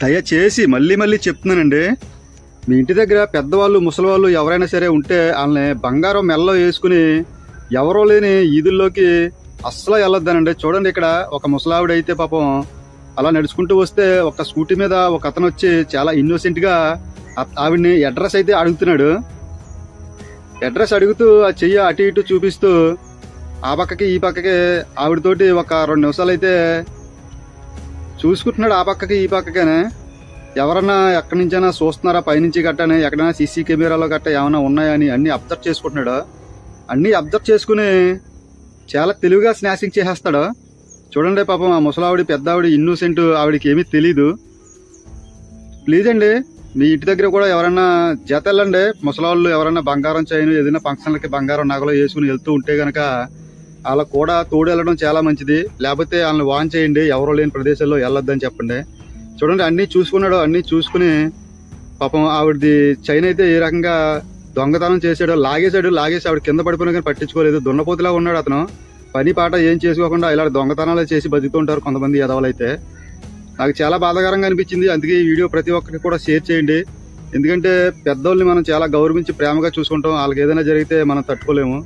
దయచేసి మళ్ళీ మళ్ళీ చెప్తున్నానండి, మీ ఇంటి దగ్గర పెద్దవాళ్ళు ముసలివాళ్ళు ఎవరైనా సరే ఉంటే వాళ్ళని బంగారం మెల్లో వేసుకుని ఎవరో లేని ఈదుల్లోకి అస్సలు వెళ్ళొద్దానండి. చూడండి, ఇక్కడ ఒక ముసలావిడ అయితే పాపం అలా నడుచుకుంటూ వస్తే ఒక స్కూటీ మీద ఒక అతను వచ్చి చాలా ఇన్నోసెంట్గా ఆవిడ్ని అడ్రస్ అయితే అడుగుతున్నాడు. అడ్రస్ అడుగుతూ ఆ చెయ్యి అటు ఇటు చూపిస్తూ ఆ పక్కకి ఈ పక్కకి ఆవిడతోటి ఒక 2 నిమిషాలు అయితే చూసుకుంటున్నాడు. ఆ పక్కకి ఈ పక్కగానే ఎవరన్నా ఎక్కడి నుంచైనా చూస్తున్నారా పైనుంచి గట్టని, ఎక్కడైనా సీసీ కెమెరాలో గట్ట ఏమైనా ఉన్నాయని అన్ని అబ్జర్వ్ చేసుకుంటున్నాడు. అన్నీ అబ్జర్వ్ చేసుకుని చాలా తెలివిగా స్నాచింగ్ చేసేస్తాడు. చూడండి పాపం ఆ ముసలావిడి పెద్ద ఆవిడ ఇన్నోసెంట్, ఆవిడకి ఏమీ తెలీదు. ప్లీజ్ అండి, మీ ఇంటి దగ్గర కూడా ఎవరైనా జత వెళ్ళండి. ముసలాళ్ళు ఎవరైనా బంగారం చైన్ ఏదైనా ఫంక్షన్లకి బంగారం నగలు వేసుకుని వెళ్తూ ఉంటే గనక వాళ్ళకు కూడా తోడు వెళ్ళడం చాలా మంచిది. లేకపోతే వాళ్ళని వాన్ చేయండి, ఎవరో లేని ప్రదేశాల్లో వెళ్ళొద్దని చెప్పండి. చూడండి, అన్నీ చూసుకున్నాడు. అన్నీ చూసుకుని పాపం ఆవిడది చైన్ అయితే ఏ రకంగా దొంగతనం చేశాడు, లాగేసి ఆవిడ కింద పడిపోయినా కానీ పట్టించుకోలేదు. దున్నపోతులా ఉన్నాడు అతను. పని పాట ఏం చేసుకోకుండా ఇలా దొంగతనాలు చేసి బతుకుతుంటారు కొంతమంది ఎదవలైతే. నాకు చాలా బాధాకరంగా అనిపించింది. అందుకే ఈ వీడియో ప్రతి ఒక్కరికి కూడా షేర్ చేయండి. ఎందుకంటే పెద్దోళ్ళని మనం చాలా గౌరవించి ప్రేమగా చూసుకుంటాం. వాళ్ళకి ఏదైనా జరిగితే మనం తట్టుకోలేము.